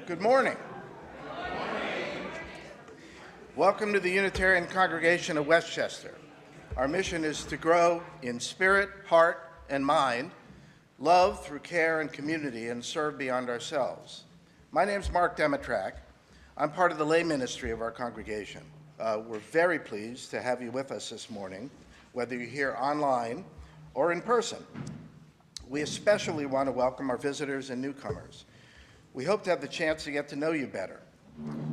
Good morning. Welcome to the Unitarian Congregation of Westchester. Our mission is to grow in spirit, heart, and mind, love through care and community, and serve beyond ourselves. My name's Mark Demitrack. I'm part of the lay ministry of our congregation. We're very pleased to have you with us this morning, whether you're here online or in person. We especially want to welcome our visitors and newcomers. We hope to have the chance to get to know you better.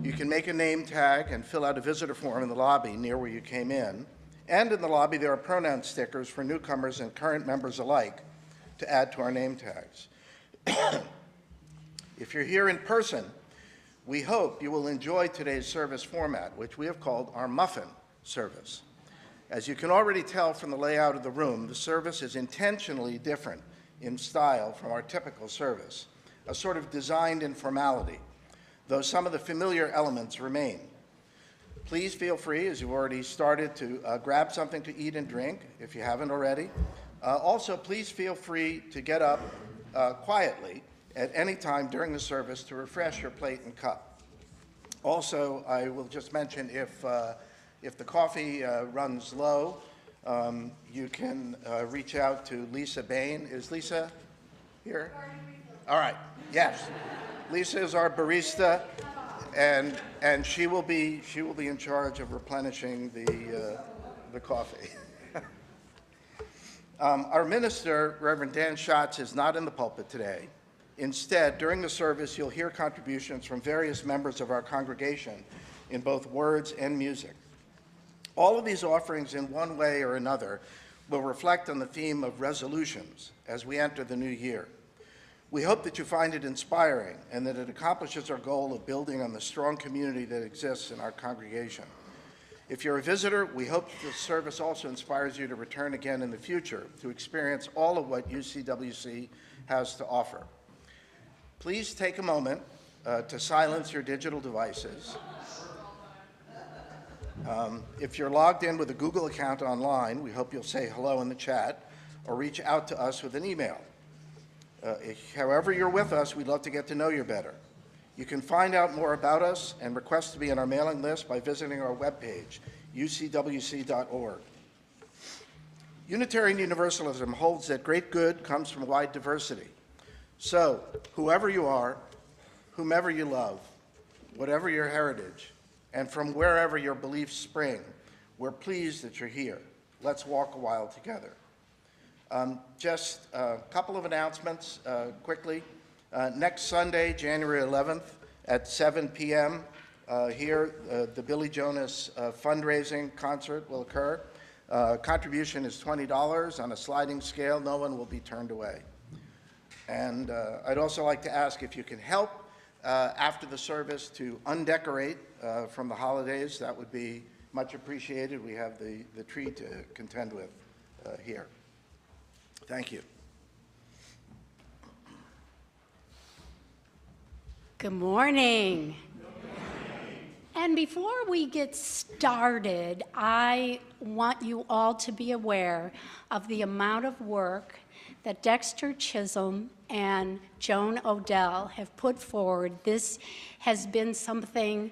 You can make a name tag and fill out a visitor form in the lobby near where you came in. And in the lobby, there are pronoun stickers for newcomers and current members alike to add to our name tags. If you're here in person, we hope you will enjoy today's service format, which we have called our Muffin service. As you can already tell from the layout of the room, the service is intentionally different in style from our typical service, a sort of designed informality, though some of the familiar elements remain. Please feel free, as you've already started, to grab something to eat and drink, if you haven't already. Also, please feel free to get up quietly at any time during the service to refresh your plate and cup. Also, I will just mention if the coffee runs low, you can reach out to Lisa Bain. Is Lisa here? All right, yes. Lisa is our barista, and she will be in charge of replenishing the coffee. Our minister, Reverend Dan Schatz, is not in the pulpit today. Instead, during the service, you'll hear contributions from various members of our congregation in both words and music. All of these offerings, in one way or another, will reflect on the theme of resolutions as we enter the new year. We hope that you find it inspiring and that it accomplishes our goal of building on the strong community that exists in our congregation. If you're a visitor, we hope the service also inspires you to return again in the future to experience all of what UCWC has to offer. Please take a moment to silence your digital devices. If you're logged in with a Google account online, we hope you'll say hello in the chat or reach out to us with an email. However you're with us, we'd love to get to know you better. You can find out more about us and request to be on our mailing list by visiting our webpage, ucwc.org. Unitarian Universalism holds that great good comes from wide diversity. So, whoever you are, whomever you love, whatever your heritage, and from wherever your beliefs spring, we're pleased that you're here. Let's walk a while together. Just a couple of announcements quickly. Next Sunday, January 11th at 7 p.m. Here, the Billy Jonas fundraising concert will occur. Contribution is $20 on a sliding scale. No one will be turned away. And I'd also like to ask if you can help after the service to undecorate from the holidays. That would be much appreciated. We have the tree to contend with here. Thank you. Good morning. And before we get started, I want you all to be aware of the amount of work that Dexter Chisholm and Joan Odell have put forward. This has been something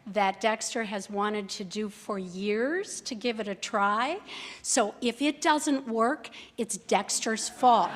that Dexter has wanted to do for years, to give it a try. So if it doesn't work, it's Dexter's fault.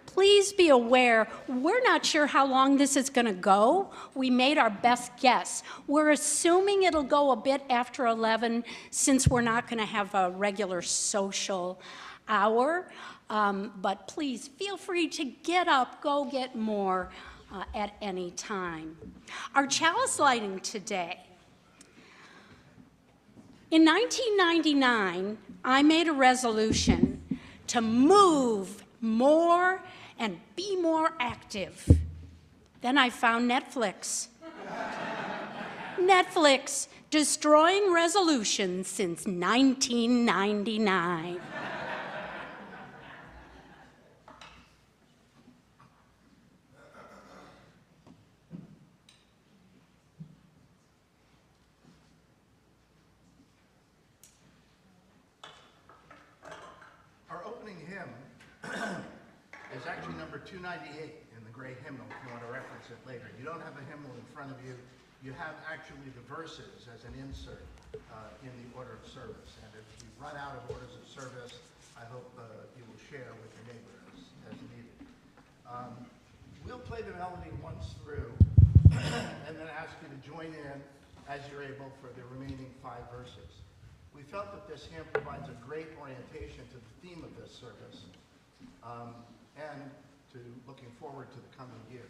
Please be aware, we're not sure how long this is going to go. We made our best guess. We're assuming it'll go a bit after 11 since we're not going to have a regular social hour. But please feel free to get up, go get more at any time. Our chalice lighting today. In 1999, I made a resolution to move more and be more active. Then I found Netflix. Netflix, destroying resolutions since 1999. is actually number 298 in the gray hymnal if you want to reference it later. You don't have a hymnal in front of you. You have actually the verses as an insert in the order of service. And if you run out of orders of service, I hope you will share with your neighbor as needed. We'll play the melody once through and then ask you to join in as you're able for the remaining 5 verses. We felt that this hymn provides a great orientation to the theme of this service and to looking forward to the coming year.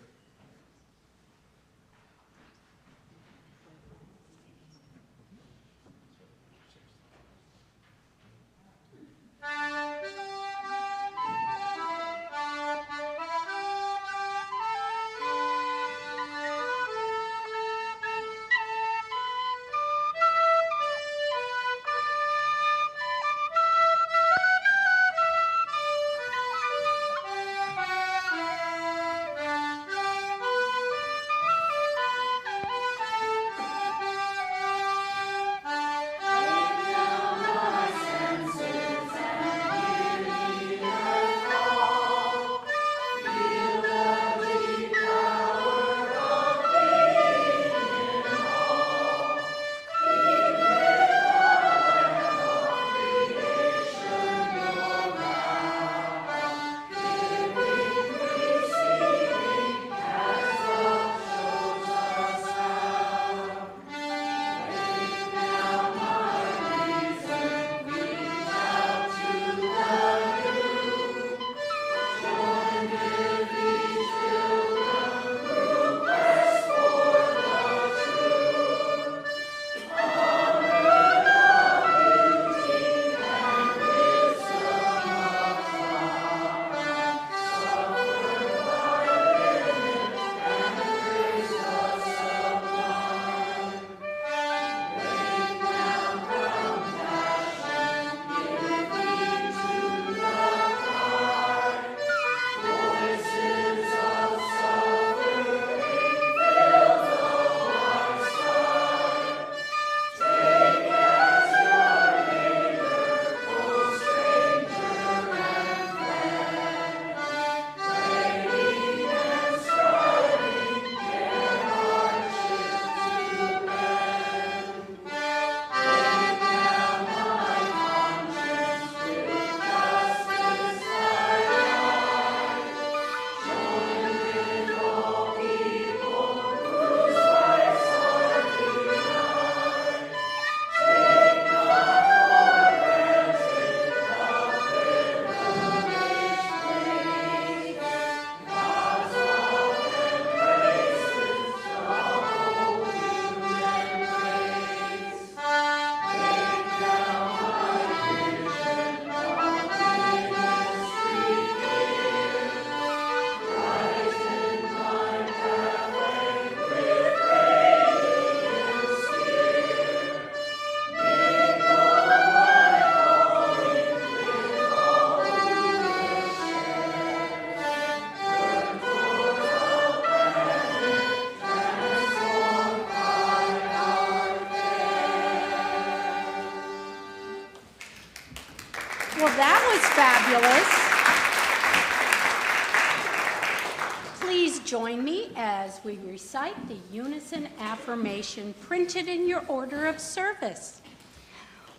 Well, that was fabulous. Please join me as we recite the unison affirmation printed in your order of service.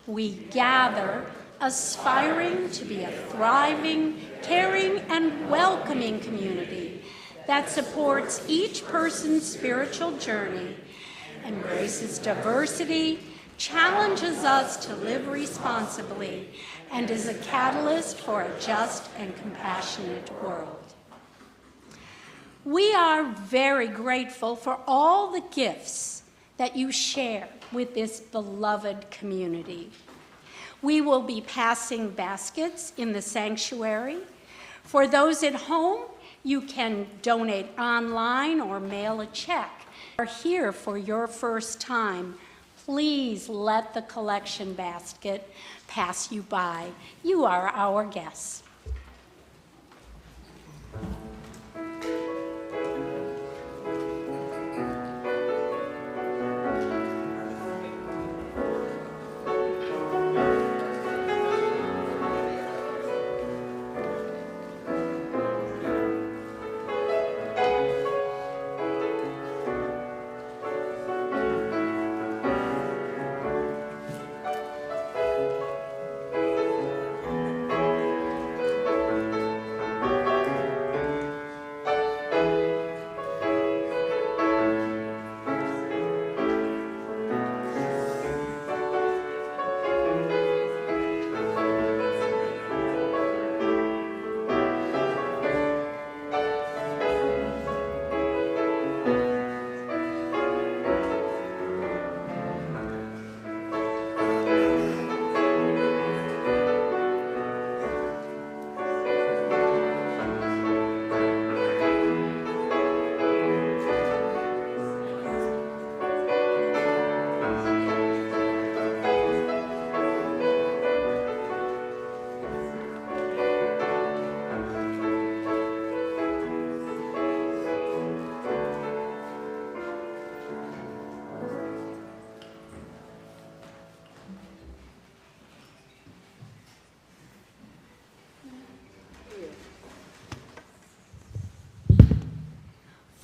We gather, aspiring to be a thriving, caring, and welcoming community that supports each person's spiritual journey, embraces diversity, challenges us to live responsibly, and is a catalyst for a just and compassionate world. We are very grateful for all the gifts that you share with this beloved community. We will be passing baskets in the sanctuary. For those at home, you can donate online or mail a check. If you are here for your first time, please let the collection basket pass you by. You are our guests.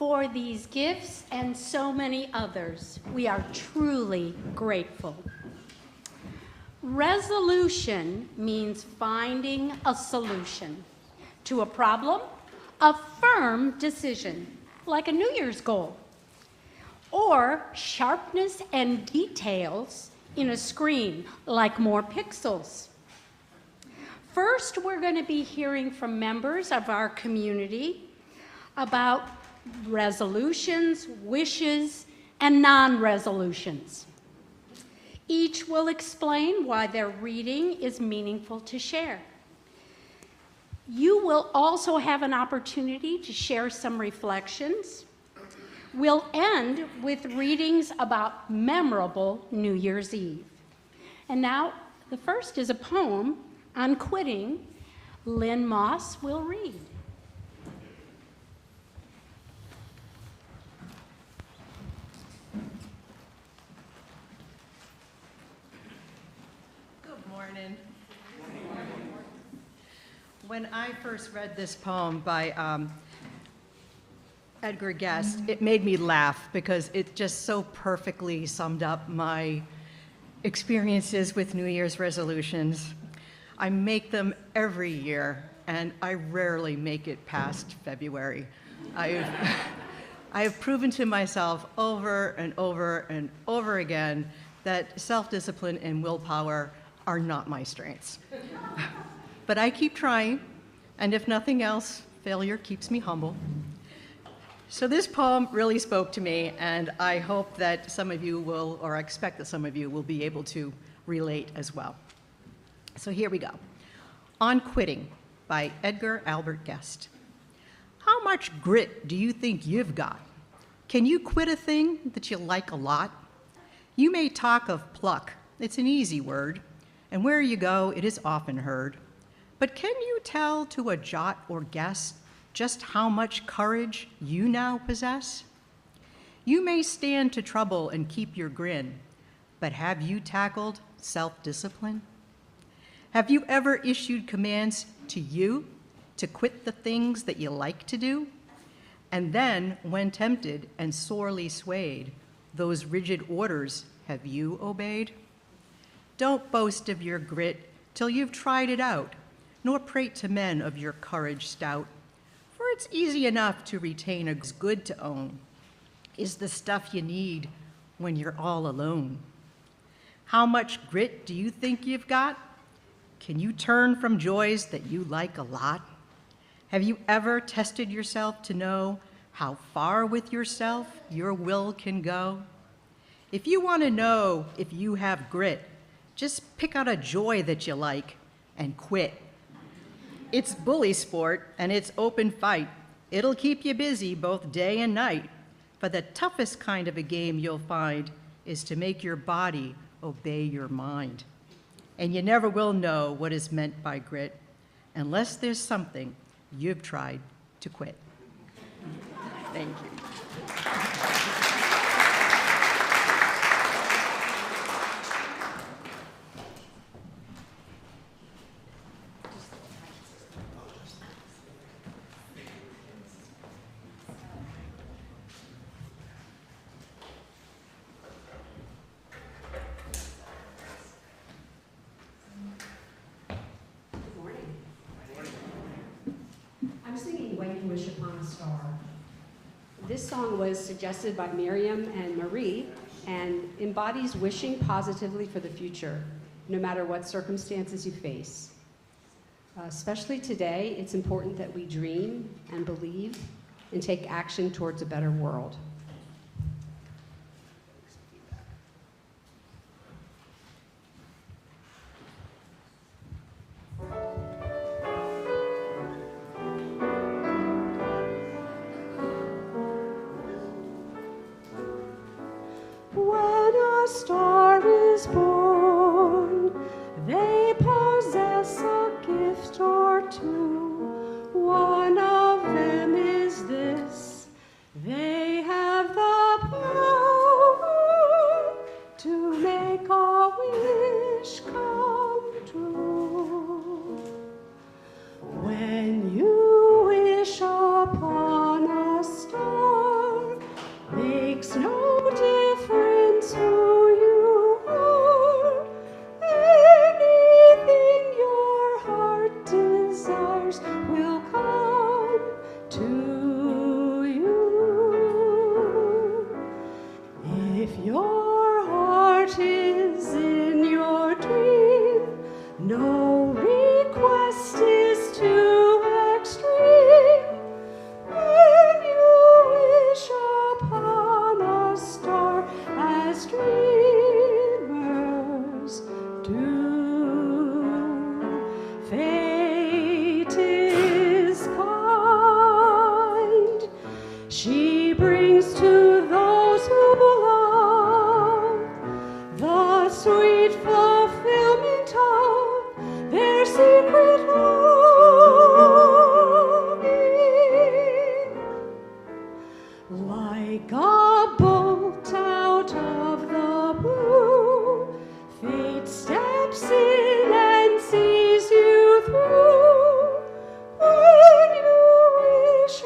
for these gifts and so many others. We are truly grateful. Resolution means finding a solution to a problem, a firm decision, like a New Year's goal, or sharpness and details in a screen, like more pixels. First, we're going to be hearing from members of our community about resolutions, wishes, and non-resolutions. Each will explain why their reading is meaningful to share. You will also have an opportunity to share some reflections. We'll end with readings about memorable New Year's Eve. And now, the first is a poem on quitting. Lynn Moss will read. Good morning. When I first read this poem by Edgar Guest, it made me laugh because it just so perfectly summed up my experiences with New Year's resolutions. I make them every year, and I rarely make it past February. I have proven to myself over and over and over again that self-discipline and willpower are not my strengths. But I keep trying, and if nothing else, failure keeps me humble. So this poem really spoke to me, and I hope that some of you will, or I expect that some of you will be able to relate as well. So here we go. On Quitting by Edgar Albert Guest. How much grit do you think you've got? Can you quit a thing that you like a lot? You may talk of pluck, it's an easy word, and where you go, it is often heard. But can you tell to a jot or guess just how much courage you now possess? You may stand to trouble and keep your grin, but have you tackled self-discipline? Have you ever issued commands to you to quit the things that you like to do? And then, when tempted and sorely swayed, those rigid orders have you obeyed? Don't boast of your grit till you've tried it out, nor prate to men of your courage stout. For it's easy enough to retain a good to own, is the stuff you need when you're all alone. How much grit do you think you've got? Can you turn from joys that you like a lot? Have you ever tested yourself to know how far with yourself your will can go? If you want to know if you have grit, just pick out a joy that you like and quit. It's bully sport and it's open fight. It'll keep you busy both day and night. But the toughest kind of a game you'll find is to make your body obey your mind. And you never will know what is meant by grit unless there's something you've tried to quit. Thank you. This song was suggested by Miriam and Marie and embodies wishing positively for the future, no matter what circumstances you face. Especially today, it's important that we dream and believe and take action towards a better world. When you wish upon a star, a bolt out of the blue, fate steps in and sees you through. When you wish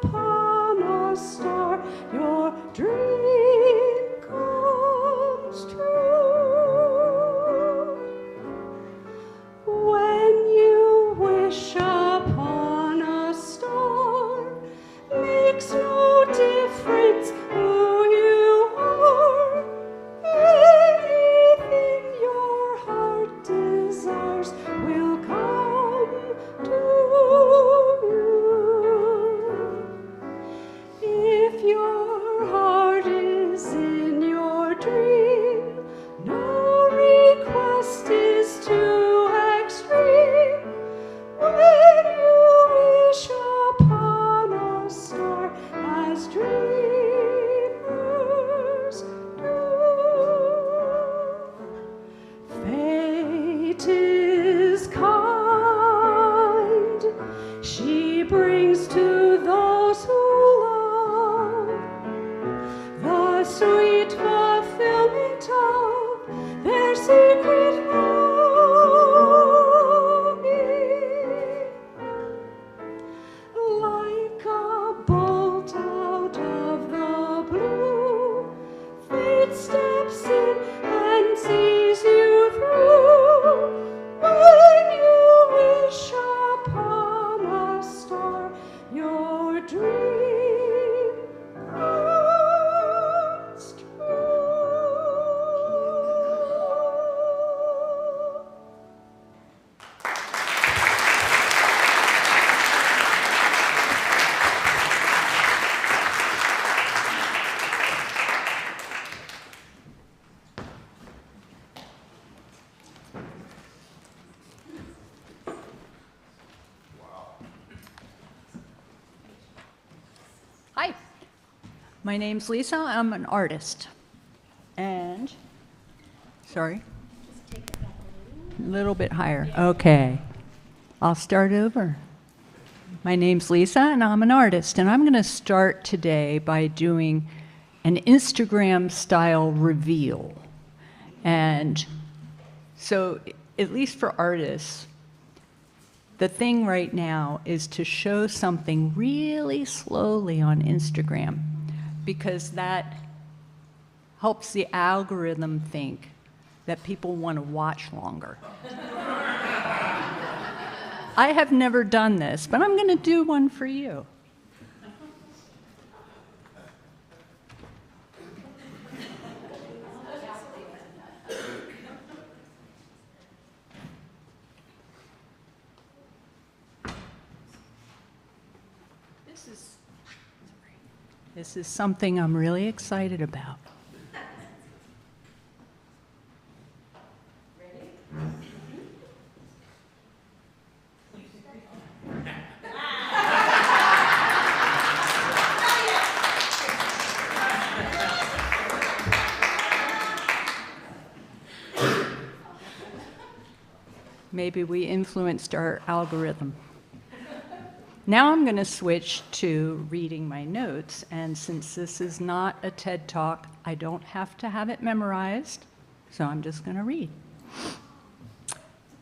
upon a star, your dream comes true. When you wish upon a star, makes no difference who you are. Anything your heart desires will come to you. If your heart is in your dream, no request is too extreme. When you wish upon a star, as dreamers do. Fate is kind. She brings to those who love the sweet fulfillment of their secret longing. Like a bolt out of the blue, fate steps in and sees you through. When you wish upon a star, your dream comes true. Hi, my name's Lisa. I'm an artist. And, sorry, a little bit higher. Okay, I'll start over. My name's Lisa, and I'm an artist. And I'm going to start today by doing an Instagram style reveal. And so, at least for artists, the thing right now is to show something really slowly on Instagram, because that helps the algorithm think that people want to watch longer. I have never done this, but I'm going to do one for you. This is something I'm really excited about. Ready? Maybe we influenced our algorithm. Now I'm going to switch to reading my notes, and since this is not a TED Talk, I don't have to have it memorized, so I'm just going to read.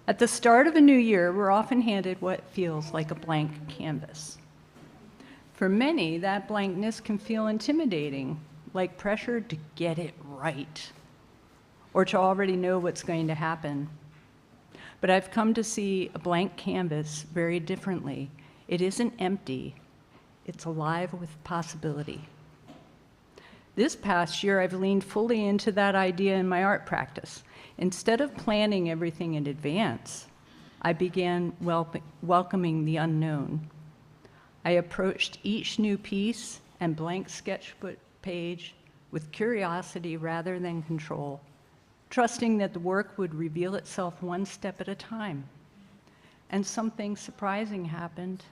At the start of a new year, we're often handed what feels like a blank canvas. For many, that blankness can feel intimidating, like pressure to get it right, or to already know what's going to happen. But I've come to see a blank canvas very differently. It isn't empty, it's alive with possibility. This past year, I've leaned fully into that idea in my art practice. Instead of planning everything in advance, I began welcoming the unknown. I approached each new piece and blank sketchbook page with curiosity rather than control, trusting that the work would reveal itself one step at a time. And something surprising happened.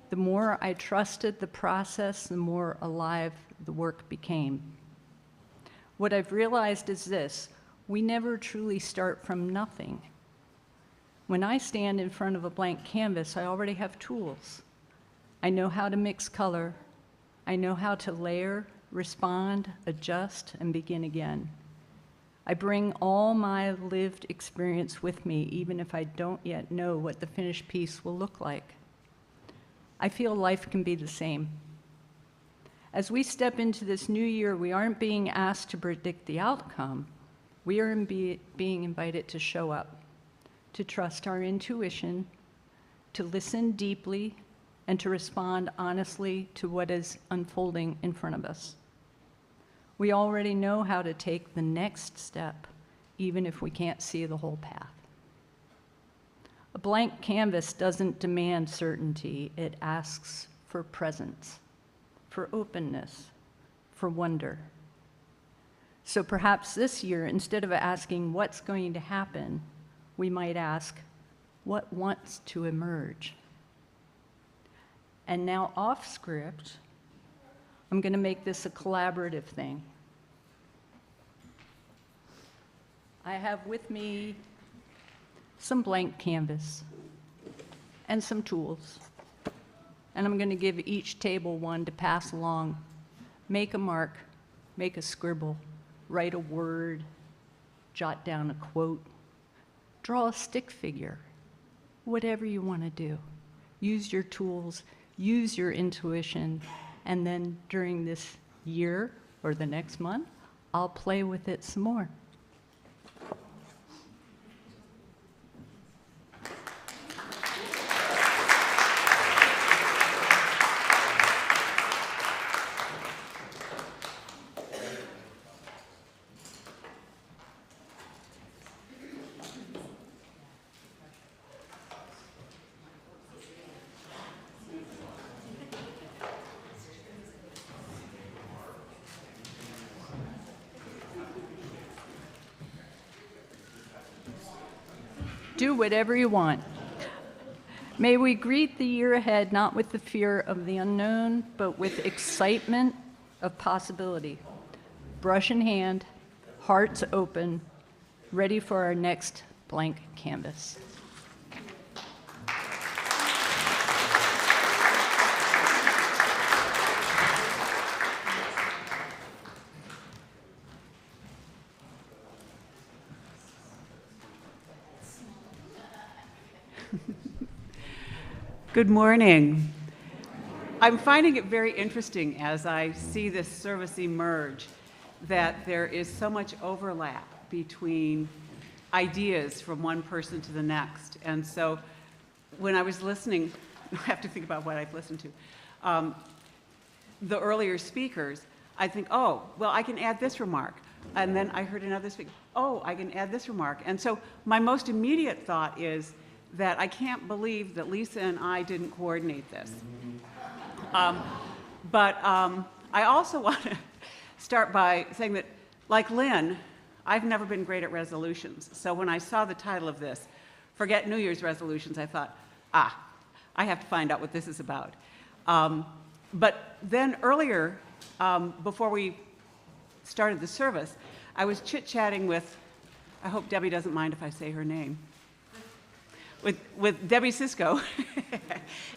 The more I trusted the process, the more alive the work became. What I've realized is this: we never truly start from nothing. When I stand in front of a blank canvas, I already have tools. I know how to mix color. I know how to layer respond, adjust, and begin again. I bring all my lived experience with me, even if I don't yet know what the finished piece will look like. I feel life can be the same. As we step into this new year, we aren't being asked to predict the outcome. We are being invited to show up, to trust our intuition, to listen deeply, and to respond honestly to what is unfolding in front of us. We already know how to take the next step, even if we can't see the whole path. A blank canvas doesn't demand certainty, it asks for presence, for openness, for wonder. So perhaps this year, instead of asking what's going to happen, we might ask, what wants to emerge? And now off script, I'm going to make this a collaborative thing. I have with me some blank canvas and some tools. And I'm going to give each table one to pass along. Make a mark, make a scribble, write a word, jot down a quote, draw a stick figure, whatever you want to do. Use your tools, use your intuition, and then during this year or the next month, I'll play with it some more. Do whatever you want. May we greet the year ahead not with the fear of the unknown, but with excitement of possibility. Brush in hand, hearts open, ready for our next blank canvas. Good morning. I'm finding it very interesting as I see this service emerge that there is so much overlap between ideas from one person to the next. And so when I was listening, I have to think about what I've listened to, the earlier speakers, I think, oh, well, I can add this remark. And then I heard another speaker, oh, I can add this remark. And so my most immediate thought is that I can't believe that Lisa and I didn't coordinate this. But I also want to start by saying that, like Lynn, I've never been great at resolutions. So when I saw the title of this, Forget New Year's Resolutions, I thought, I have to find out what this is about. But then earlier, before we started the service, I was chit-chatting with, I hope Debbie doesn't mind if I say her name, with Debbie Sisko,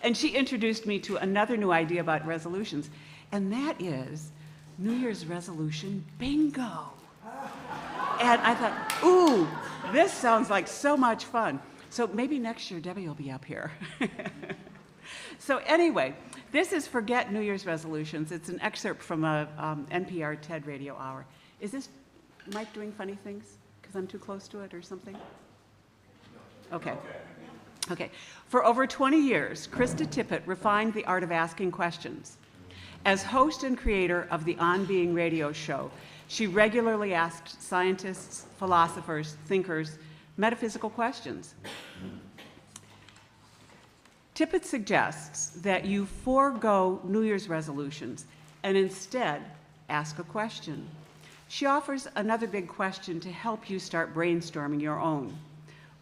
and she introduced me to another new idea about resolutions, and that is New Year's resolution bingo. And I thought, ooh, this sounds like so much fun. So maybe next year Debbie will be up here. So anyway, this is Forget New Year's Resolutions. It's an excerpt from a NPR TED Radio Hour. Is this Mike doing funny things because I'm too close to it or something? Okay. Okay. For over 20 years, Krista Tippett refined the art of asking questions. As host and creator of the On Being radio show, she regularly asked scientists, philosophers, thinkers, metaphysical questions. Tippett suggests that you forego New Year's resolutions and instead ask a question. She offers another big question to help you start brainstorming your own.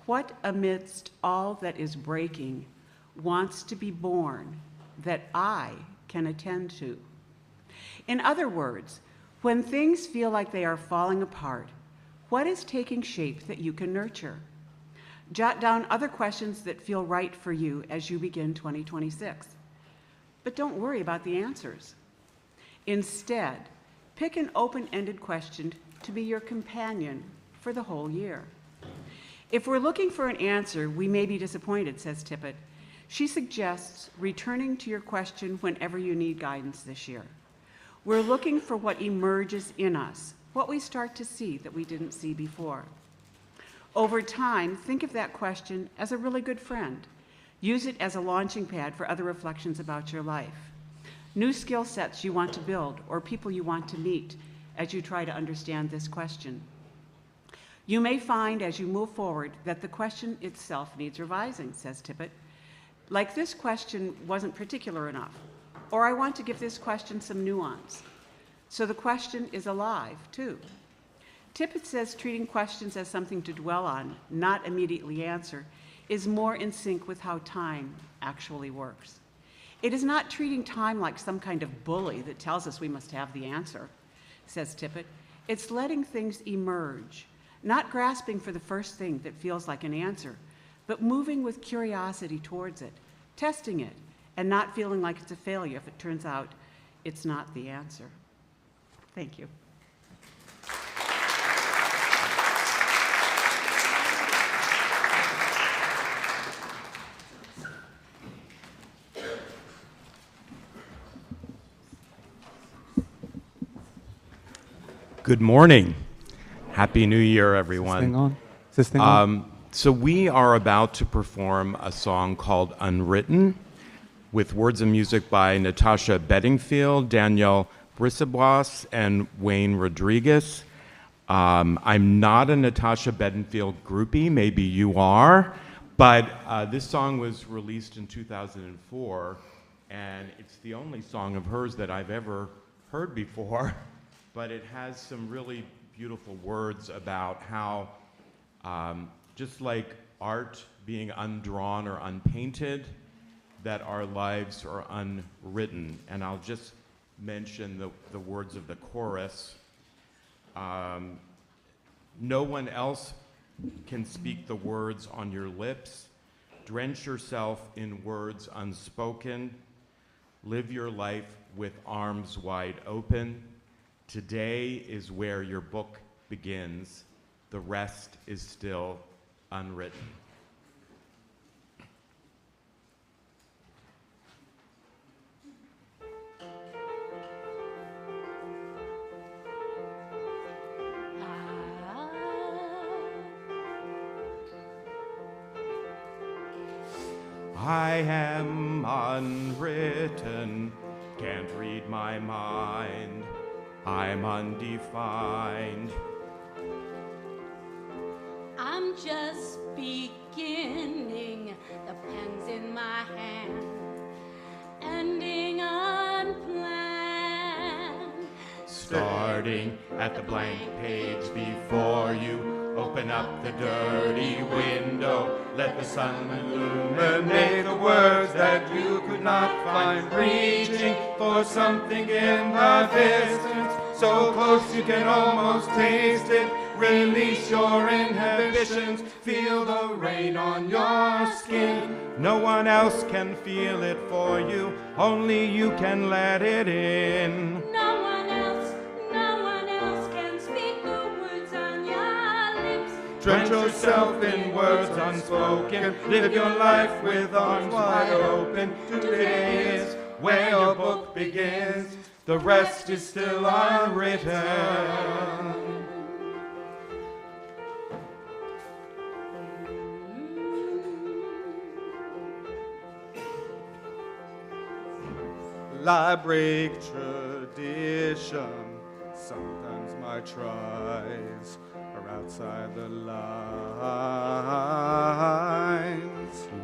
What amidst all that is breaking wants to be born that I can attend to? In other words, when things feel like they are falling apart, what is taking shape that you can nurture? Jot down other questions that feel right for you as you begin 2026. But don't worry about the answers. Instead, Pick an open-ended question to be your companion for the whole year. If we're looking for an answer, we may be disappointed, says Tippett. She suggests returning to your question whenever you need guidance this year. We're looking for what emerges in us, what we start to see that we didn't see before. Over time, think of that question as a really good friend. Use it as a launching pad for other reflections about your life. New skill sets you want to build or people you want to meet as you try to understand this question. You may find as you move forward that the question itself needs revising, says Tippett. Like this question wasn't particular enough, or I want to give this question some nuance. So the question is alive, too. Tippett says treating questions as something to dwell on, not immediately answer, is more in sync with how time actually works. It is not treating time like some kind of bully that tells us we must have the answer, says Tippett. It's letting things emerge, not grasping for the first thing that feels like an answer, but moving with curiosity towards it, testing it, and not feeling like it's a failure if it turns out it's not the answer. Thank you. Good morning. Happy New Year, everyone. Is this thing on? Is this thing on? So we are about to perform a song called Unwritten with words and music by Natasha Bedingfield, Danielle Brisebois, and Wayne Rodriguez. I'm not a Natasha Bedingfield groupie, maybe you are, but this song was released in 2004, and it's the only song of hers that I've ever heard before, but it has some really beautiful words about how just like art being undrawn or unpainted, that our lives are unwritten. And I'll just mention the words of the chorus. No one else can speak the words on your lips. Drench yourself in words unspoken. Live your life with arms wide open. Today is where your book begins. The rest is still unwritten. I am unwritten, can't read my mind. I'm undefined. I'm just beginning, the pen's in my hand, ending unplanned. Starting at the blank page before you, open up the dirty window, let the sun illuminate the words that you could not find, reaching for something in the distance, so close you can almost taste it. Release your inhibitions, feel the rain on your skin. No one else can feel it for you, only you can let it in. No one else can speak the words on your lips. Drench yourself in words unspoken, live your life with arms wide open. Today is where your book begins, the rest is still unwritten. I break tradition. Sometimes my tries are outside the lines.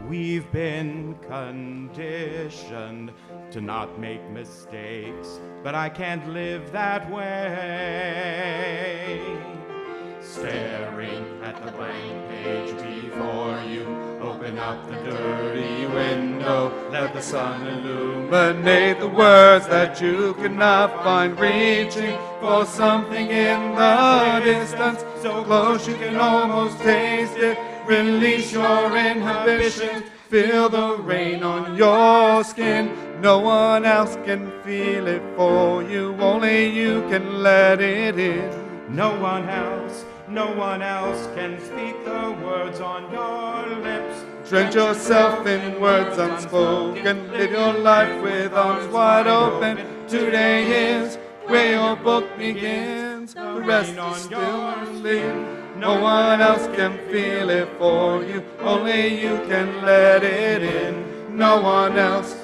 We've been conditioned to not make mistakes, but I can't live that way. Staring at the blank page before you, open up the dirty window, let the sun illuminate the words that you could not find, reaching for something in the distance, so close you can almost taste it. Release your inhibitions, feel the rain on your skin. No one else can feel it for you, only you can let it in. No one else can speak the words on your lips. Drench yourself in words unspoken, live your life with arms wide open. Today is where your book begins, the rest is still unleashed. No one else can feel it for you, only you can let it in. No one else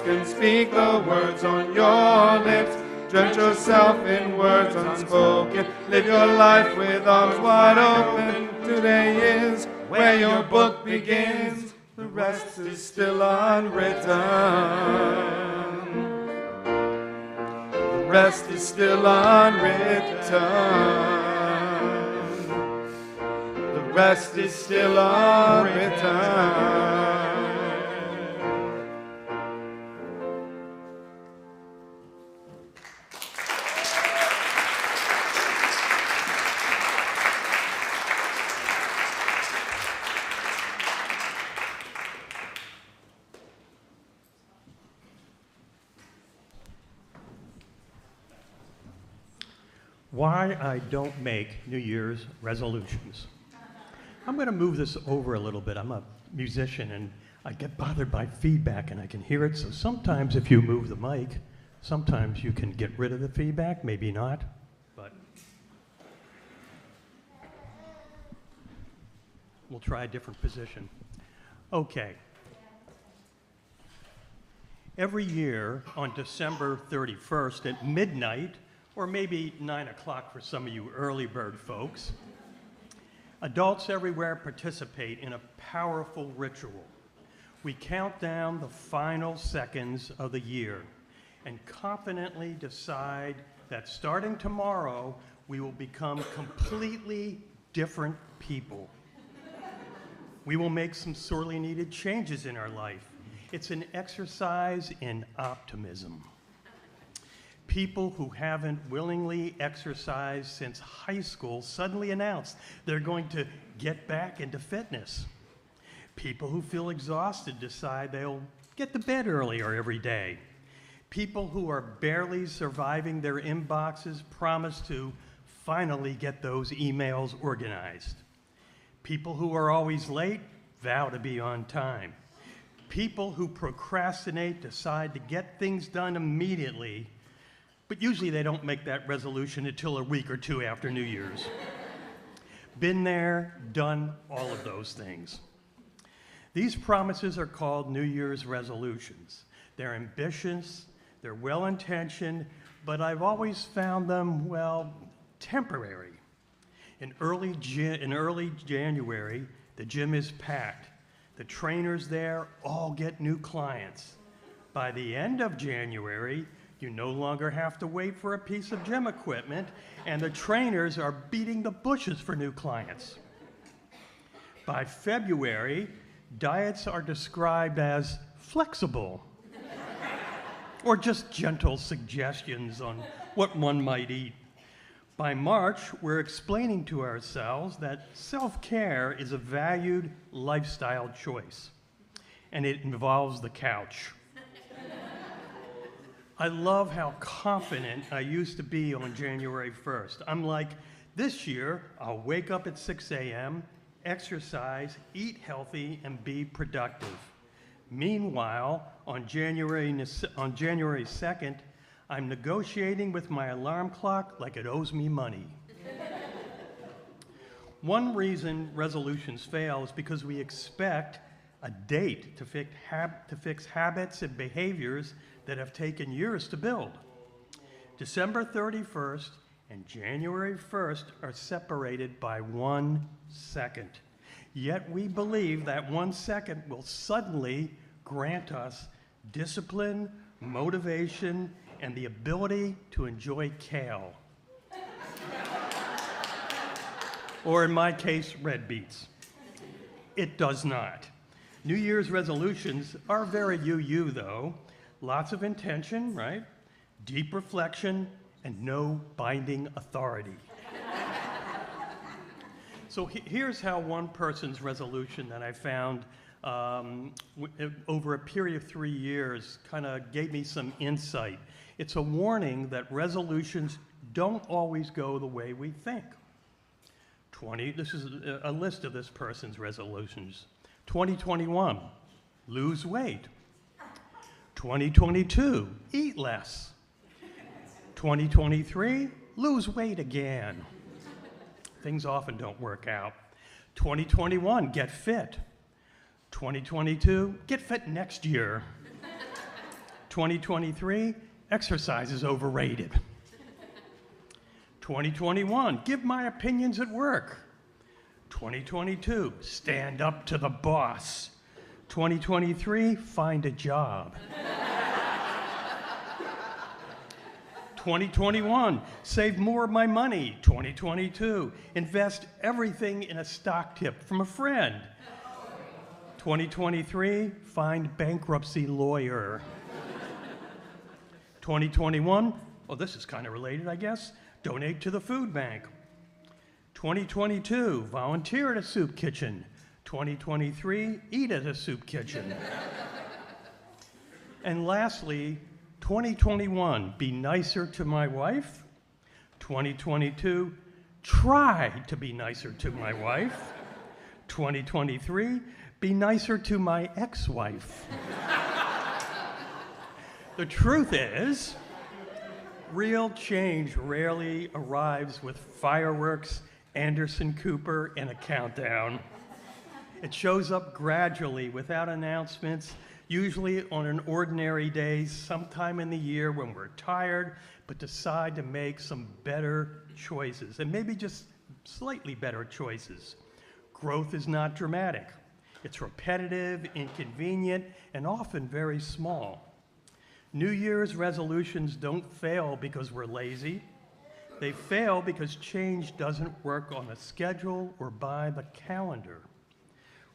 can speak the words on your lips. Drench yourself in words unspoken, live your life with arms wide open. Today is where your book begins, the rest is still unwritten. The rest is still unwritten. The rest is still unwritten. Why I don't make New Year's resolutions. I'm going to move this over a little bit. I'm a musician and I get bothered by feedback and I can hear it. So sometimes if you move the mic, sometimes you can get rid of the feedback, maybe not. But we'll try a different position. Okay. Every year on December 31st at midnight, or maybe 9 o'clock for some of you early bird folks, adults everywhere participate in a powerful ritual. We count down the final seconds of the year and confidently decide that starting tomorrow, we will become completely different people. We will make some sorely needed changes in our life. It's an exercise in optimism. People who haven't willingly exercised since high school suddenly announce they're going to get back into fitness. People who feel exhausted decide they'll get to bed earlier every day. People who are barely surviving their inboxes promise to finally get those emails organized. People who are always late vow to be on time. People who procrastinate decide to get things done immediately, but usually they don't make that resolution until a week or two after New Year's. Been there, done all of those things. These promises are called New Year's resolutions. They're ambitious, they're well-intentioned, but I've always found them, well, temporary. In early January, the gym is packed. The trainers there all get new clients. By the end of January, you no longer have to wait for a piece of gym equipment, and the trainers are beating the bushes for new clients. By February, diets are described as flexible, or just gentle suggestions on what one might eat. By March, we're explaining to ourselves that self-care is a valued lifestyle choice, and it involves the couch. I love how confident I used to be on January 1st. I'm like, this year, I'll wake up at 6 a.m., exercise, eat healthy, and be productive. Meanwhile, on January 2nd, I'm negotiating with my alarm clock like it owes me money. One reason resolutions fail is because we expect a date to fix habits and behaviors that have taken years to build. December 31st and January 1st are separated by 1 second. Yet we believe that 1 second will suddenly grant us discipline, motivation, and the ability to enjoy kale. Or in my case, red beets. It does not. New Year's resolutions are very you though. Lots of intention, right? Deep reflection, and no binding authority. So here's how one person's resolution that I found over a period of 3 years kind of gave me some insight. It's a warning that resolutions don't always go the way we think. This is a list of this person's resolutions. 2021, lose weight. 2022, eat less. 2023, lose weight again. Things often don't work out. 2021, get fit. 2022, get fit next year. 2023, exercise is overrated. 2021, give my opinions at work. 2022, stand up to the boss. 2023, find a job. 2021, save more of my money. 2022, invest everything in a stock tip from a friend. 2023, find bankruptcy lawyer. 2021, well, this is kind of related, I guess. Donate to the food bank. 2022, volunteer at a soup kitchen. 2023, eat at a soup kitchen. And lastly, 2021, be nicer to my wife. 2022, try to be nicer to my wife. 2023, be nicer to my ex-wife. The truth is, real change rarely arrives with fireworks, Anderson Cooper, and a countdown. It shows up gradually without announcements, usually on an ordinary day, sometime in the year when we're tired, but decide to make some better choices, and maybe just slightly better choices. Growth is not dramatic. It's repetitive, inconvenient, and often very small. New Year's resolutions don't fail because we're lazy. They fail because change doesn't work on a schedule or by the calendar.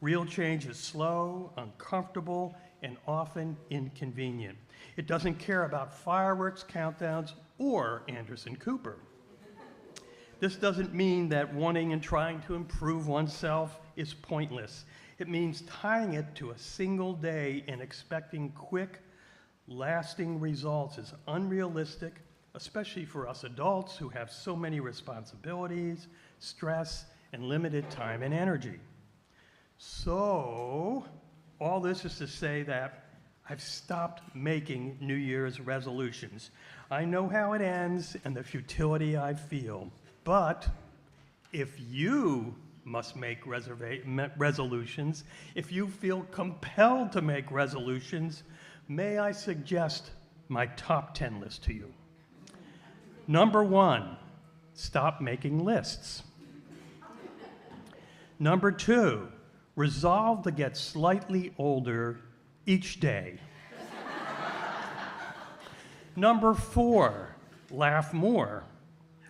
Real change is slow, uncomfortable, and often inconvenient. It doesn't care about fireworks, countdowns, or Anderson Cooper. This doesn't mean that wanting and trying to improve oneself is pointless. It means tying it to a single day and expecting quick, lasting results is unrealistic, especially for us adults who have so many responsibilities, stress, and limited time and energy. So, all this is to say that I've stopped making New Year's resolutions. I know how it ends and the futility I feel, but if you must make resolutions, if you feel compelled to make resolutions, may I suggest my top 10 list to you. Number 1, stop making lists. Number 2, resolve to get slightly older each day. Number 4, laugh more.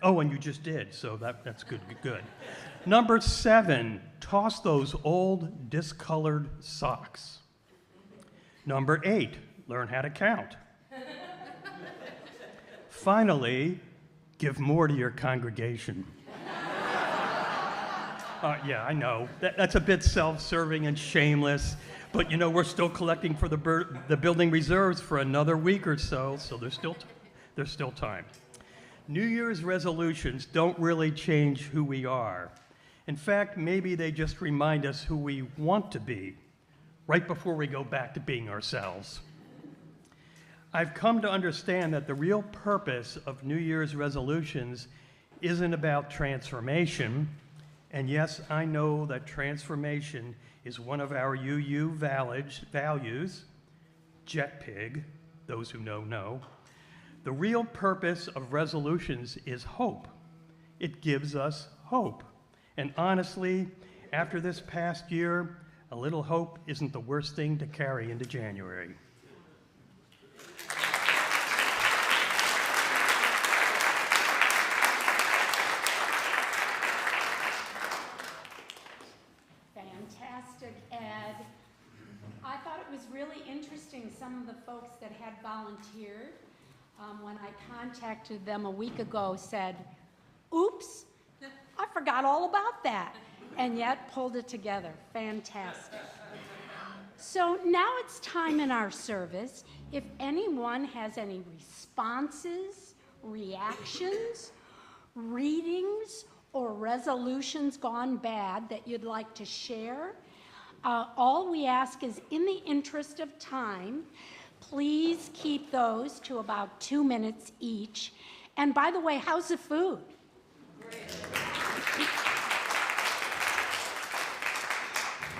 Oh, and you just did, so that's good. Number 7, toss those old discolored socks. Number 8, learn how to count. Finally, give more to your congregation. Yeah, I know. That's a bit self-serving and shameless, but we're still collecting for the building reserves for another week or so there's still time. New Year's resolutions don't really change who we are. In fact, maybe they just remind us who we want to be, right before we go back to being ourselves. I've come to understand that the real purpose of New Year's resolutions isn't about transformation, and yes, I know that transformation is one of our UU values, jet pig, those who know. The real purpose of resolutions is hope. It gives us hope. And honestly, after this past year, a little hope isn't the worst thing to carry into January. Fantastic, Ed. I thought it was really interesting, some of the folks that had volunteered, when I contacted them a week ago, said, oops, I forgot all about that, and yet pulled it together. Fantastic. So now it's time in our service, if anyone has any responses, reactions, readings, or resolutions gone bad that you'd like to share, all we ask is, in the interest of time, please keep those to about 2 minutes each. And by the way, how's the food?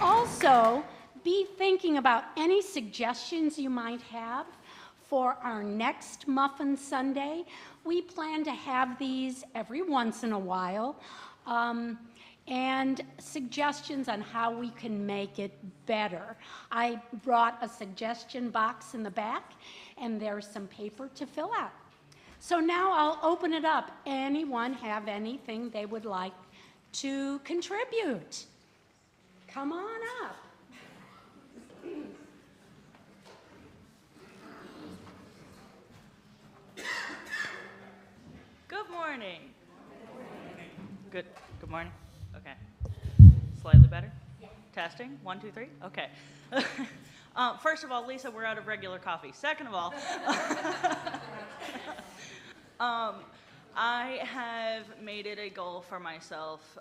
Also, be thinking about any suggestions you might have for our next Muffin Sunday. We plan to have these every once in a while, and suggestions on how we can make it better. I brought a suggestion box in the back, and there's some paper to fill out. So now I'll open it up. Anyone have anything they would like to contribute? Come on up. Good morning. Good morning. Okay. Slightly better? Yeah. Testing? 1, 2, 3? Okay. First of all, Lisa, we're out of regular coffee. Second of all, I have made it a goal for myself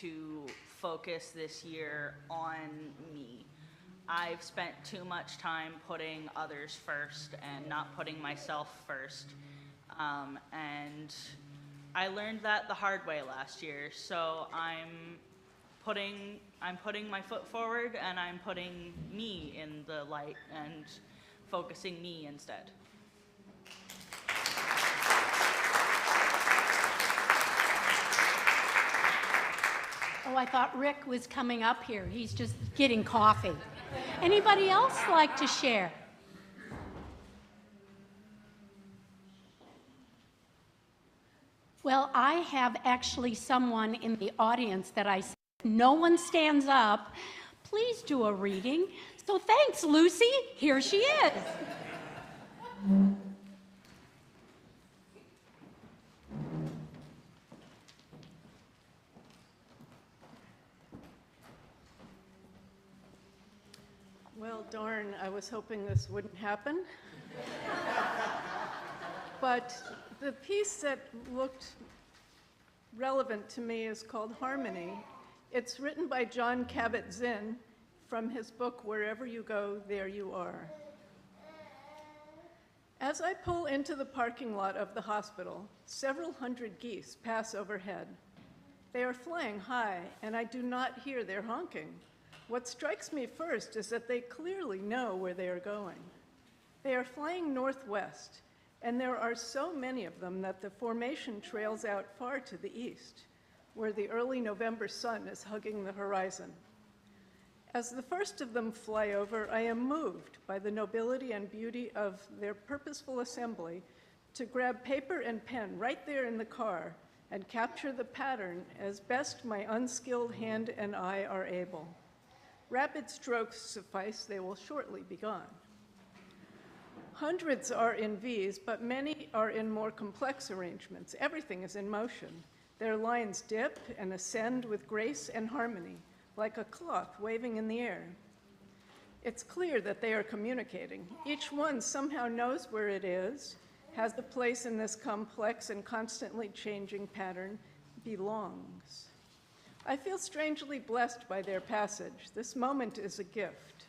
to focus this year on me. I've spent too much time putting others first and not putting myself first. And I learned that the hard way last year. So I'm putting my foot forward, and I'm putting me in the light and focusing me instead. Oh, I thought Rick was coming up here. He's just getting coffee. Anybody else like to share? Well, I have actually someone in the audience that I said, no one stands up. Please do a reading. So thanks, Lucy. Here she is. Well, darn, I was hoping this wouldn't happen. But the piece that looked relevant to me is called Harmony. It's written by John Kabat-Zinn from his book, Wherever You Go, There You Are. As I pull into the parking lot of the hospital, several hundred geese pass overhead. They are flying high, and I do not hear their honking. What strikes me first is that they clearly know where they are going. They are flying northwest, and there are so many of them that the formation trails out far to the east, where the early November sun is hugging the horizon. As the first of them fly over, I am moved by the nobility and beauty of their purposeful assembly to grab paper and pen right there in the car and capture the pattern as best my unskilled hand and eye are able. Rapid strokes suffice, they will shortly be gone. Hundreds are in V's, but many are in more complex arrangements. Everything is in motion. Their lines dip and ascend with grace and harmony, like a cloth waving in the air. It's clear that they are communicating. Each one somehow knows where it is, has a place in this complex and constantly changing pattern, belongs. I feel strangely blessed by their passage. This moment is a gift.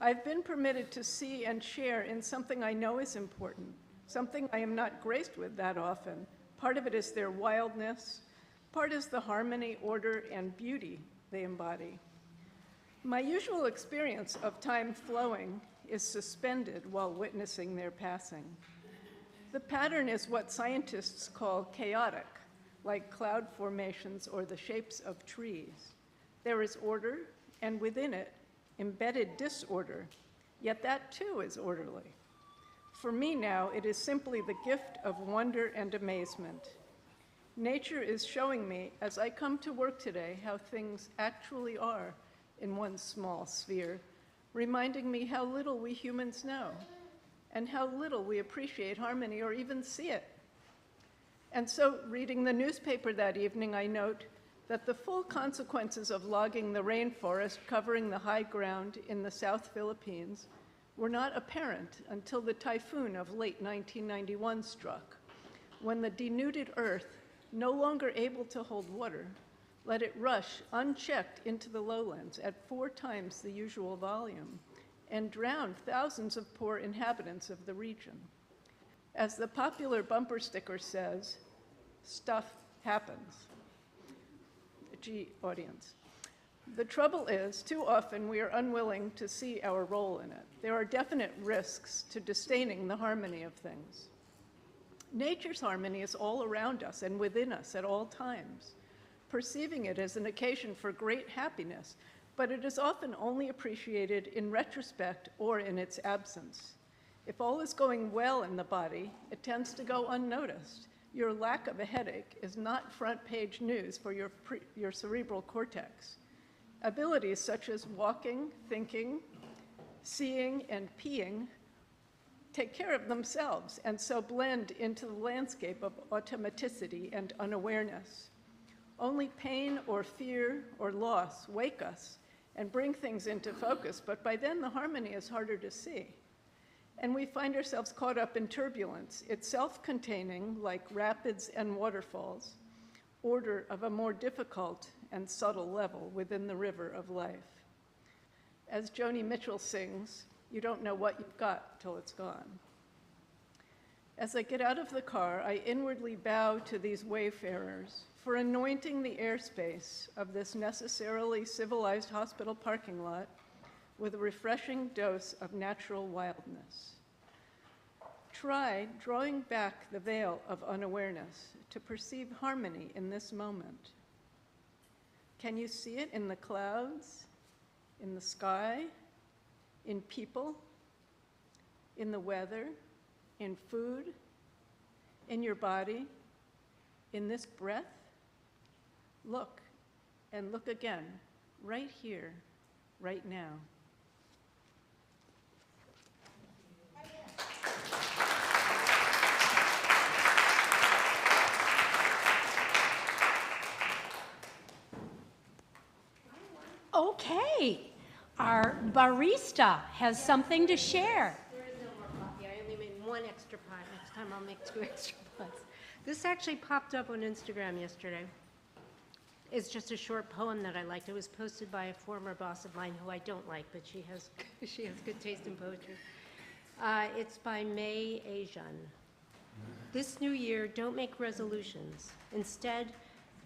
I've been permitted to see and share in something I know is important, something I am not graced with that often. Part of it is their wildness, part is the harmony, order, and beauty they embody. My usual experience of time flowing is suspended while witnessing their passing. The pattern is what scientists call chaotic, like cloud formations or the shapes of trees. There is order, and within it, embedded disorder, yet that too is orderly. For me now, it is simply the gift of wonder and amazement. Nature is showing me, as I come to work today, how things actually are in one small sphere, reminding me how little we humans know, and how little we appreciate harmony or even see it. And so, reading the newspaper that evening, I note, that the full consequences of logging the rainforest covering the high ground in the South Philippines were not apparent until the typhoon of late 1991 struck, when the denuded earth, no longer able to hold water, let it rush unchecked into the lowlands at 4 times the usual volume and drowned thousands of poor inhabitants of the region. As the popular bumper sticker says, stuff happens. Gee, audience. The trouble is, too often we are unwilling to see our role in it. There are definite risks to disdaining the harmony of things. Nature's harmony is all around us and within us at all times, perceiving it as an occasion for great happiness, but it is often only appreciated in retrospect or in its absence. If all is going well in the body, it tends to go unnoticed. Your lack of a headache is not front-page news for your cerebral cortex. Abilities such as walking, thinking, seeing, and peeing take care of themselves and so blend into the landscape of automaticity and unawareness. Only pain or fear or loss wake us and bring things into focus, but by then the harmony is harder to see. And we find ourselves caught up in turbulence, itself containing, like rapids and waterfalls, order of a more difficult and subtle level within the river of life. As Joni Mitchell sings, you don't know what you've got till it's gone. As I get out of the car, I inwardly bow to these wayfarers for anointing the airspace of this necessarily civilized hospital parking lot with a refreshing dose of natural wildness. Try drawing back the veil of unawareness to perceive harmony in this moment. Can you see it in the clouds, in the sky, in people, in the weather, in food, in your body, in this breath? Look, and look again, right here, right now. Okay, our barista has something to share. There is no more coffee. I only made 1 extra pot. Next time I'll make 2 extra pots. This actually popped up on Instagram yesterday. It's just a short poem that I liked. It was posted by a former boss of mine who I don't like, but she has good taste in poetry. It's by May Ajan. This new year, don't make resolutions. Instead,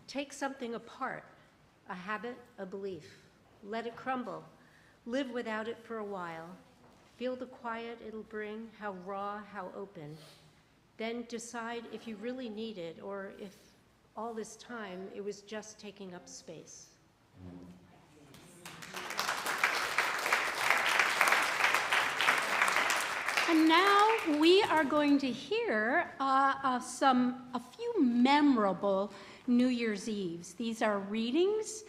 take something apart, a habit, a belief. Let it crumble. Live without it for a while. Feel the quiet it'll bring, how raw, how open. Then decide if you really need it or if all this time it was just taking up space. And now we are going to hear a few memorable New Year's Eves. These are readings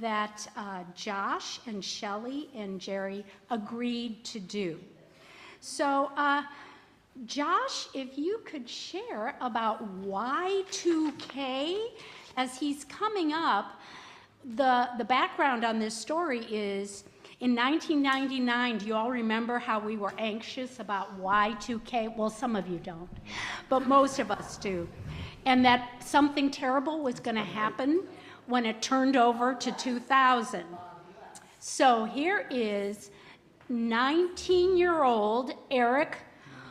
that Josh and Shelley and Jerry agreed to do. So Josh, if you could share about Y2K as he's coming up. The background on this story is in 1999, do you all remember how we were anxious about Y2K? Well, some of you don't, but most of us do. And that something terrible was going to happen when it turned over to 2000. So here is 19-year-old Eric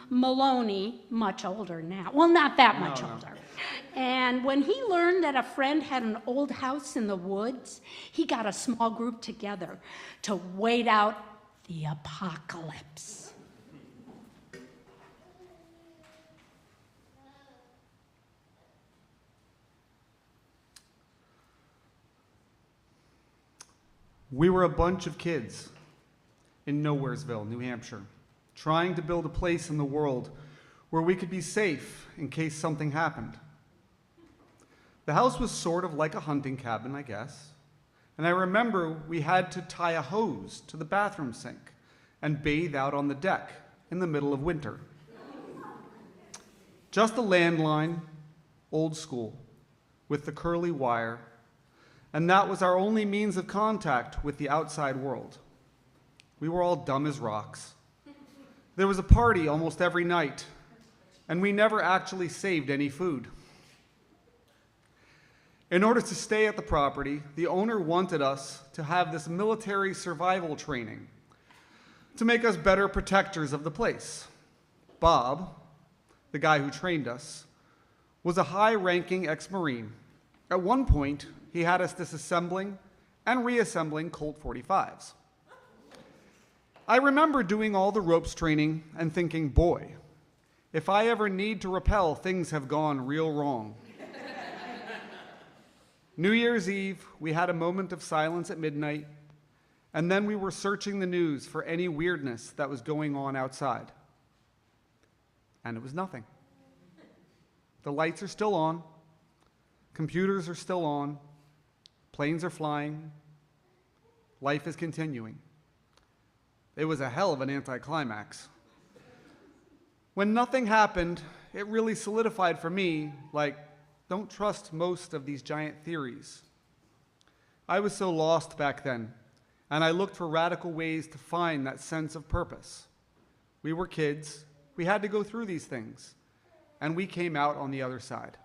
Maloney, much older now. Well, not that much older. And when he learned that a friend had an old house in the woods, he got a small group together to wait out the apocalypse. We were a bunch of kids in Nowheresville, New Hampshire, trying to build a place in the world where we could be safe in case something happened. The house was sort of like a hunting cabin, I guess, and I remember we had to tie a hose to the bathroom sink and bathe out on the deck in the middle of winter. Just a landline, old school, with the curly wire, and that was our only means of contact with the outside world. We were all dumb as rocks. There was a party almost every night, and we never actually saved any food. In order to stay at the property, the owner wanted us to have this military survival training to make us better protectors of the place. Bob, the guy who trained us, was a high-ranking ex-Marine. At one point, he had us disassembling and reassembling Colt 45s. I remember doing all the ropes training and thinking, boy, if I ever need to rappel, things have gone real wrong. New Year's Eve, we had a moment of silence at midnight, and then we were searching the news for any weirdness that was going on outside. And it was nothing. The lights are still on, computers are still on, planes are flying, life is continuing. It was a hell of an anticlimax. When nothing happened, it really solidified for me, like, don't trust most of these giant theories. I was so lost back then, and I looked for radical ways to find that sense of purpose. We were kids, we had to go through these things, and we came out on the other side.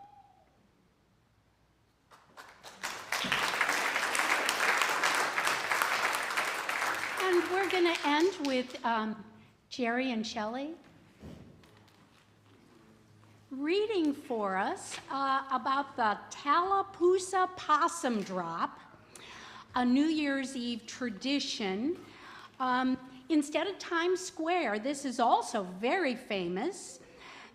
And we're going to end with Jerry and Shelley reading for us about the Tallapoosa Possum Drop, a New Year's Eve tradition. Instead of Times Square, this is also very famous.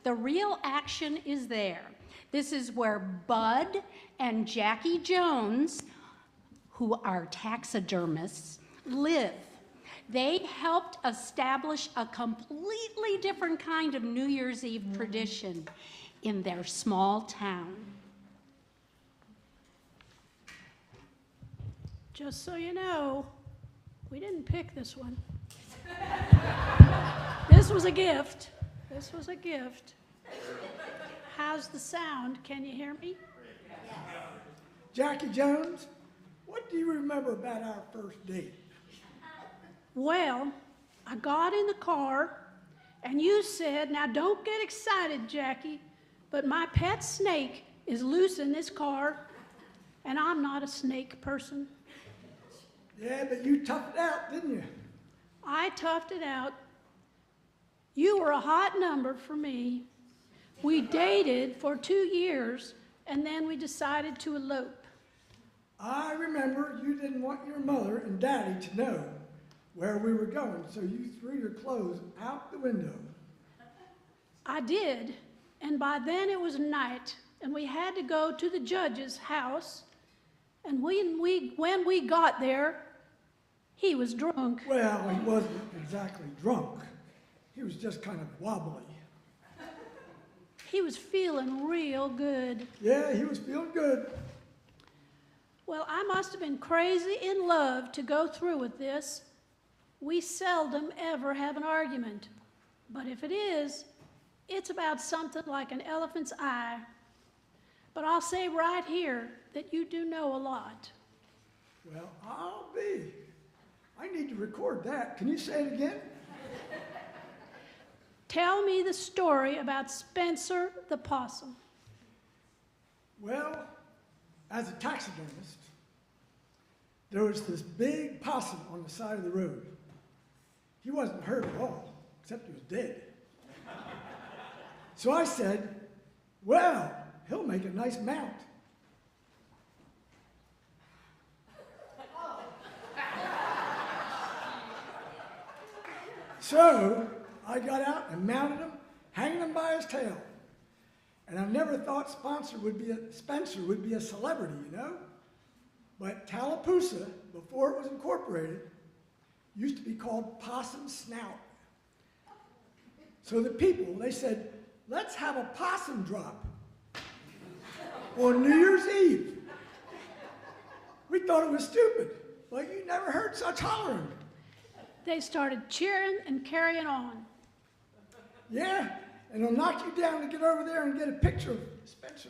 The real action is there. This is where Bud and Jackie Jones, who are taxidermists, live. They helped establish a completely different kind of New Year's Eve tradition in their small town. Just so you know, we didn't pick this one. This was a gift. This was a gift. How's the sound? Can you hear me? Jackie Jones, what do you remember about our first date? Well, I got in the car and you said, now don't get excited, Jackie, but my pet snake is loose in this car and I'm not a snake person. Yeah, but you toughed it out, didn't you? I toughed it out. You were a hot number for me. We dated for 2 years and then we decided to elope. I remember you didn't want your mother and daddy to know where we were going, so you threw your clothes out the window. I did, and by then it was night, and we had to go to the judge's house, and when we got there, he was drunk. Well, he wasn't exactly drunk. He was just kind of wobbly. He was feeling real good. Yeah, he was feeling good. Well, I must have been crazy in love to go through with this. We seldom ever have an argument, but if it is, it's about something like an elephant's eye. But I'll say right here that you do know a lot. Well, I'll be. I need to record that. Can you say it again? Tell me the story about Spencer the possum. Well, as a taxidermist, there was this big possum on the side of the road. He wasn't hurt at all, except he was dead. So I said, well, he'll make a nice mount. So I got out and mounted him, hanging him by his tail. And I never thought Spencer would be a celebrity, you know? But Tallapoosa, before it was incorporated, used to be called Possum Snout. So the people, they said, let's have a possum drop on New Year's Eve. We thought it was stupid. Like, you never heard such hollering. They started cheering and carrying on. Yeah, and I'll knock you down to get over there and get a picture of Spencer.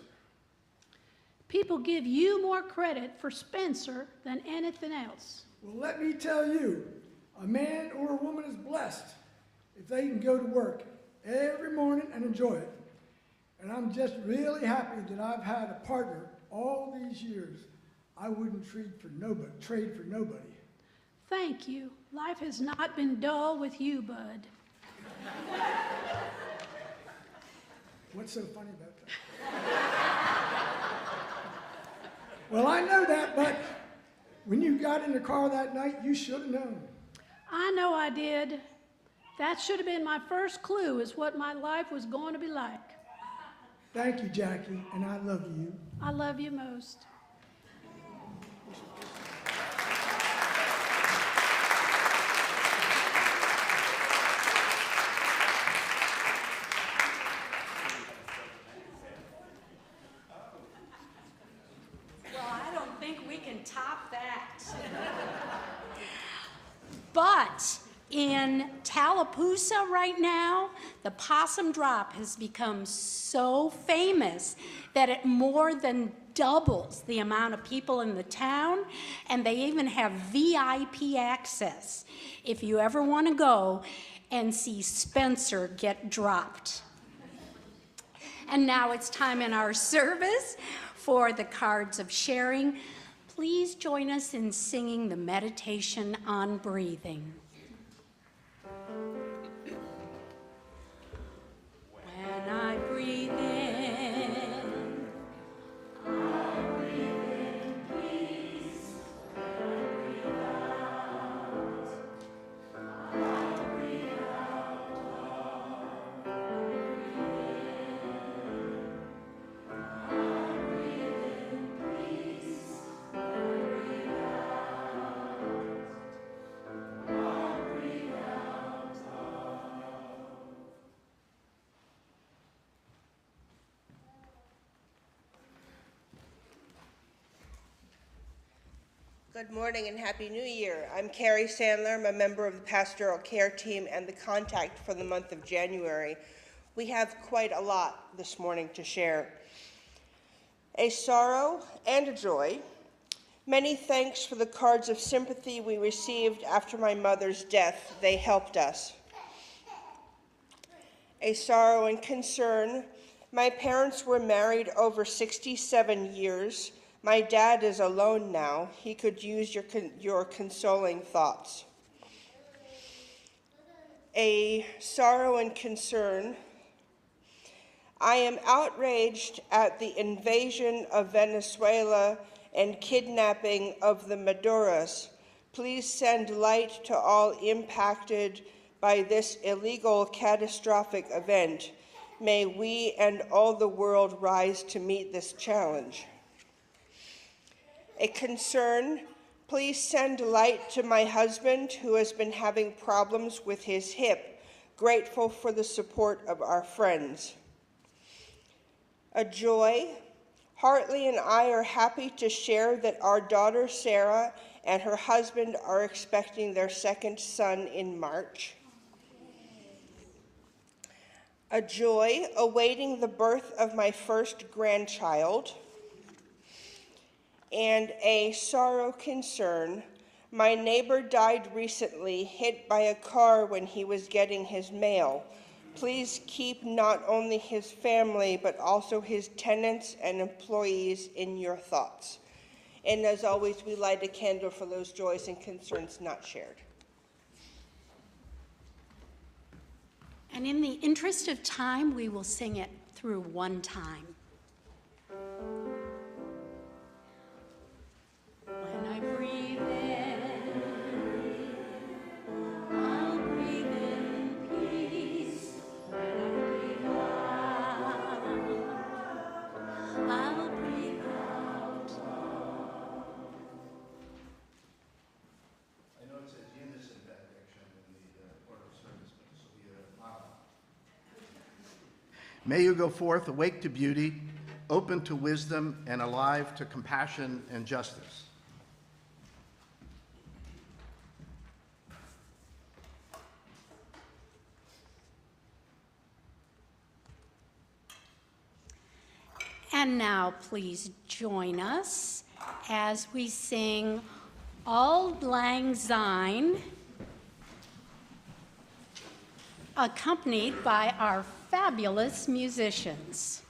People give you more credit for Spencer than anything else. Well, let me tell you, a man or a woman is blessed if they can go to work every morning and enjoy it. And I'm just really happy that I've had a partner all these years I wouldn't trade for nobody. Thank you. Life has not been dull with you, Bud. What's so funny about that? Well, I know that, but when you got in the car that night, you should have known. I know I did. That should have been my first clue as what my life was going to be like. Thank you, Jackie, and I love you. I love you most. Well, I don't think we can top that. But in Tallapoosa right now, the possum drop has become so famous that it more than doubles the amount of people in the town, and they even have VIP access if you ever want to go and see Spencer get dropped. And now it's time in our service for the cards of sharing. Please join us in singing the meditation on breathing. When I breathe in, I breathe in peace. When I breathe out, I breathe out love. I breathe in peace. When I breathe out, I breathe out love. Good morning and Happy New Year. I'm Carrie Sandler. I'm a member of the pastoral care team and the contact for the month of January. We have quite a lot this morning to share. A sorrow and a joy. Many thanks for the cards of sympathy we received after my mother's death. They helped us. A sorrow and concern. My parents were married over 67 years. My dad is alone now. He could use your consoling thoughts. A sorrow and concern. I am outraged at the invasion of Venezuela and kidnapping of the Maduras. Please send light to all impacted by this illegal, catastrophic event. May we and all the world rise to meet this challenge. A concern, please send light to my husband who has been having problems with his hip. Grateful for the support of our friends. A joy, Hartley and I are happy to share that our daughter Sarah and her husband are expecting their second son in March. A joy, awaiting the birth of my first grandchild. And a sorrow concern. My neighbor died recently, hit by a car when he was getting his mail. Please keep not only his family, but also his tenants and employees in your thoughts. And as always, we light a candle for those joys and concerns not shared. And in the interest of time, we will sing it through one time. When I breathe in, I'll breathe in peace. When I breathe out, I'll breathe out love. I know it says unison benediction in the order of service, but this will be a model. May you go forth awake to beauty, open to wisdom, and alive to compassion and justice. And now please join us as we sing Auld Lang Syne, accompanied by our fabulous musicians.